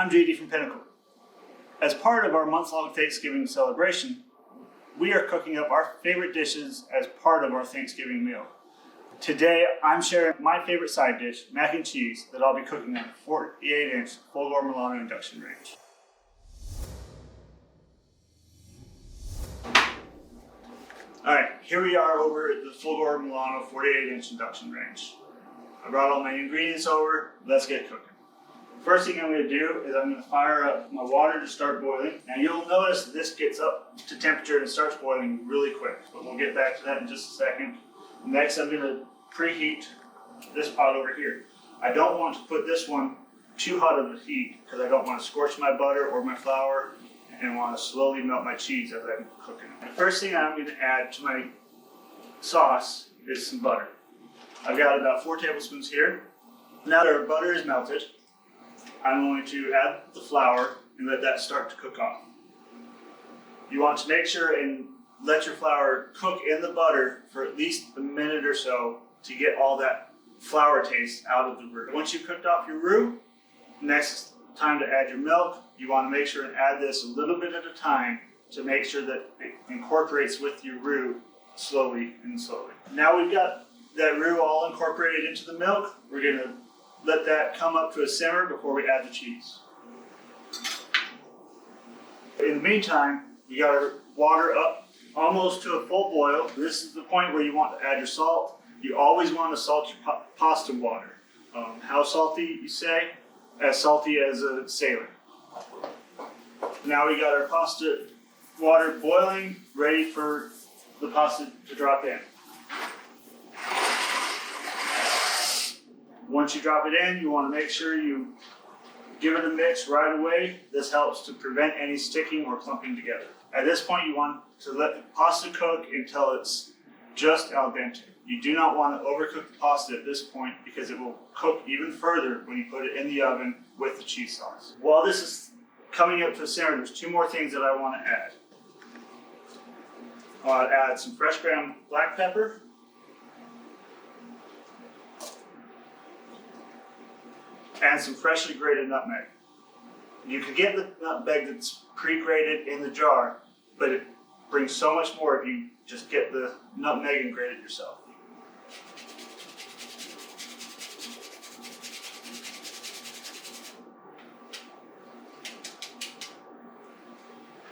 I'm JD from Pinnacle. As part of our month-long Thanksgiving celebration, we are cooking up our favorite dishes as part of our Thanksgiving meal. Today, I'm sharing my favorite side dish, mac and cheese, that I'll be cooking on a 48-inch Fulgor Milano Induction Range. Alright, here we are over at the Fulgor Milano 48-inch Induction Range. I brought all my ingredients over, let's get cooking. First thing I'm going to do is I'm going to fire up my water to start boiling. Now you'll notice this gets up to temperature and starts boiling really quick, but we'll get back to that in just a second. Next I'm going to preheat this pot over here. I don't want to put this one too hot of a heat because I don't want to scorch my butter or my flour and want to slowly melt my cheese as I'm cooking. The first thing I'm going to add to my sauce is some butter. I've got about 4 tablespoons here. Now that our butter is melted, I'm going to add the flour and let that start to cook off. You want to make sure and let your flour cook in the butter for at least a minute or so to get all that flour taste out of the roux. Once you've cooked off your roux, next time to add your milk, you want to make sure and add this a little bit at a time to make sure that it incorporates with your roux slowly and slowly. Now we've got that roux all incorporated into the milk. We're going to let that come up to a simmer before we add the cheese. In the meantime, you got our water up almost to a full boil. This is the point where you want to add your salt. You always want to salt your pasta water. How salty, you say? As salty as a sailor. Now we got our pasta water boiling, ready for the pasta to drop in. Once you drop it in, you want to make sure you give it a mix right away. This helps to prevent any sticking or clumping together. At this point, you want to let the pasta cook until it's just al dente. You do not want to overcook the pasta at this point because it will cook even further when you put it in the oven with the cheese sauce. While this is coming up to a simmer, there's 2 more things that I want to add. I want to add some fresh ground black pepper, and some freshly grated nutmeg. You can get the nutmeg that's pre-grated in the jar, but it brings so much more if you just get the nutmeg and grate it yourself.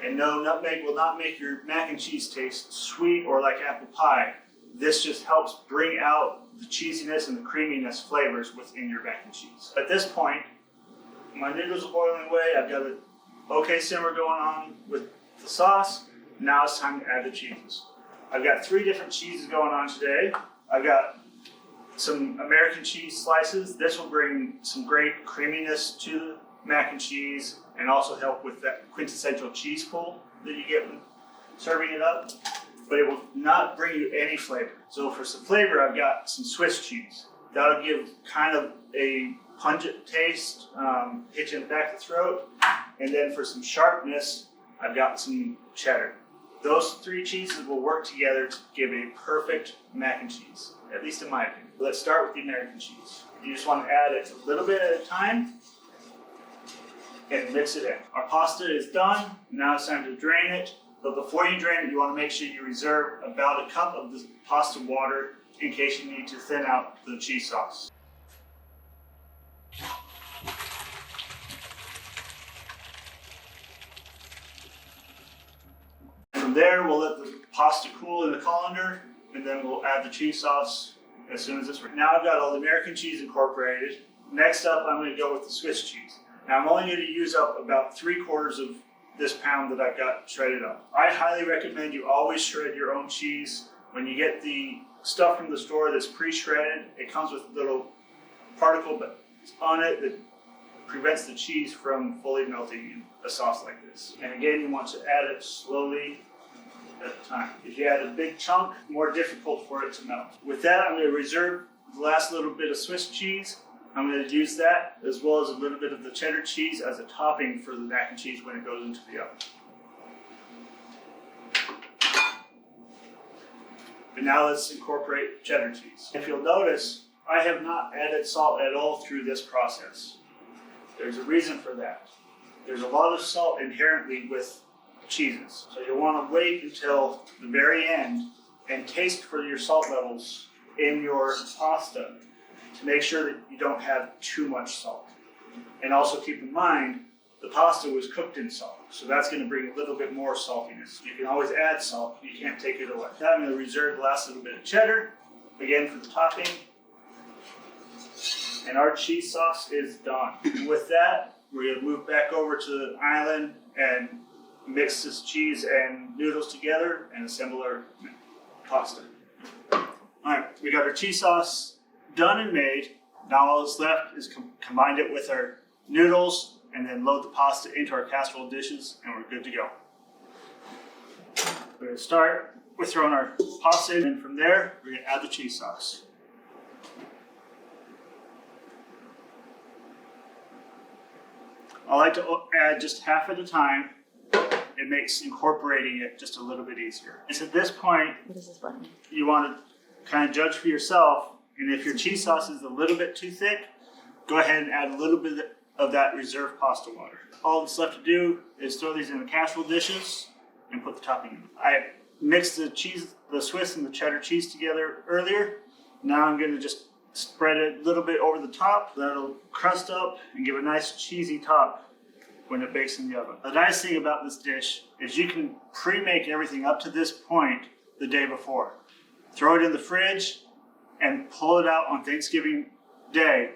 And no, nutmeg will not make your mac and cheese taste sweet or like apple pie. This just helps bring out the cheesiness and the creaminess flavors within your mac and cheese. At this point, my noodles are boiling away. I've got an okay simmer going on with the sauce. Now it's time to add the cheeses. I've got 3 different cheeses going on today. I've got some American cheese slices. This will bring some great creaminess to the mac and cheese and also help with that quintessential cheese pull that you get when serving it up. But it will not bring you any flavor. So for some flavor, I've got some Swiss cheese. That'll give kind of a pungent taste, hit you in the back of the throat. And then for some sharpness, I've got some cheddar. Those 3 cheeses will work together to give a perfect mac and cheese, at least in my opinion. Let's start with the American cheese. You just want to add it a little bit at a time and mix it in. Our pasta is done. Now it's time to drain it. But before you drain it, you want to make sure you reserve about a cup of the pasta water in case you need to thin out the cheese sauce. From there, we'll let the pasta cool in the colander, and then we'll add the cheese sauce as soon as it's ready. Now I've got all the American cheese incorporated. Next up, I'm going to go with the Swiss cheese. Now I'm only going to use up about 3/4 of this pound that I've got shredded up. I highly recommend you always shred your own cheese. When you get the stuff from the store that's pre-shredded, it comes with little particle on it that prevents the cheese from fully melting in a sauce like this. And again, you want to add it slowly at a time. If you add a big chunk, more difficult for it to melt. With that, I'm going to reserve the last little bit of Swiss cheese. I'm going to use that as well as a little bit of the cheddar cheese as a topping for the mac and cheese when it goes into the oven. And now let's incorporate cheddar cheese. If you'll notice, I have not added salt at all through this process. There's a reason for that. There's a lot of salt inherently with cheeses. So you'll want to wait until the very end and taste for your salt levels in your pasta to make sure that you don't have too much salt. And also keep in mind, the pasta was cooked in salt, so that's going to bring a little bit more saltiness. You can always add salt, you can't take it away. Now I'm going to reserve the last little bit of cheddar, again for the topping. And our cheese sauce is done. With that, we're going to move back over to the island and mix this cheese and noodles together and assemble our pasta. Alright, we got our cheese sauce done and made. Now all that's left is combine it with our noodles and then load the pasta into our casserole dishes and we're good to go. We're going to start with throwing our pasta in, and from there we're going to add the cheese sauce. I like to add just half at a time. It makes incorporating it just a little bit easier. It's at this point, what is this button? You want to kind of judge for yourself, and if your cheese sauce is a little bit too thick, go ahead and add a little bit of that reserved pasta water. All that's left to do is throw these in the casserole dishes and put the topping in. I mixed the cheese, the Swiss and the cheddar cheese together earlier. Now I'm going to just spread it a little bit over the top. That'll crust up and give a nice cheesy top when it bakes in the oven. The nice thing about this dish is you can pre-make everything up to this point the day before. Throw it in the fridge and pull it out on Thanksgiving Day.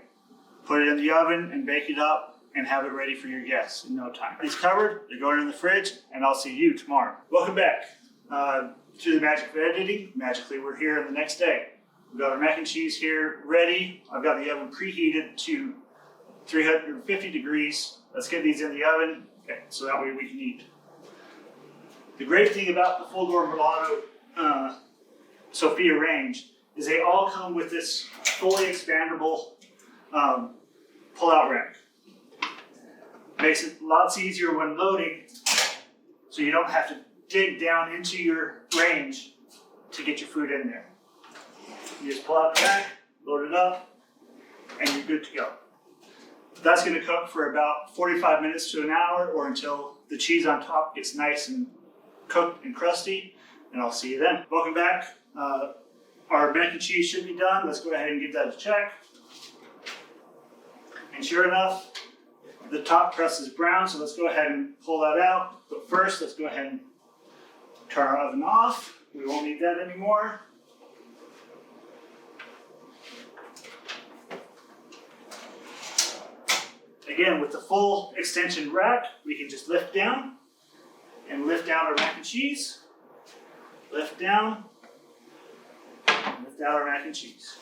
Put it in the oven and bake it up and have it ready for your guests in no time. It's covered, they're going in the fridge, and I'll see you tomorrow. Welcome back to the magic of editing. Magically, we're here the next day. We've got our mac and cheese here ready. I've got the oven preheated to 350 degrees. Let's get these in the oven, okay, so that way we can eat. The great thing about the Fulgor Milano Sophia range is they all come with this fully expandable pull-out rack. Makes it lots easier when loading, so you don't have to dig down into your range to get your food in there. You just pull out the rack, load it up, and you're good to go. That's going to cook for about 45 minutes to an hour, or until the cheese on top gets nice and cooked and crusty, and I'll see you then. Welcome back. Our mac and cheese should be done. Let's go ahead and give that a check. And sure enough, the top crust is brown, so let's go ahead and pull that out. But first, let's go ahead and turn our oven off. We won't need that anymore. Again, with the full extension rack, we can just lift down and lift down our mac and cheese. Lift down, and lift out our mac and cheese.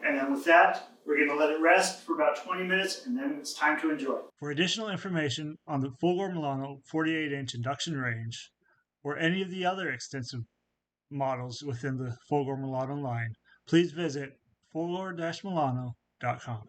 And then with that, we're going to let it rest for about 20 minutes, and then it's time to enjoy. For additional information on the Fulgor Milano 48-inch induction range, or any of the other extensive models within the Fulgor Milano line, please visit fulgor-milano.com.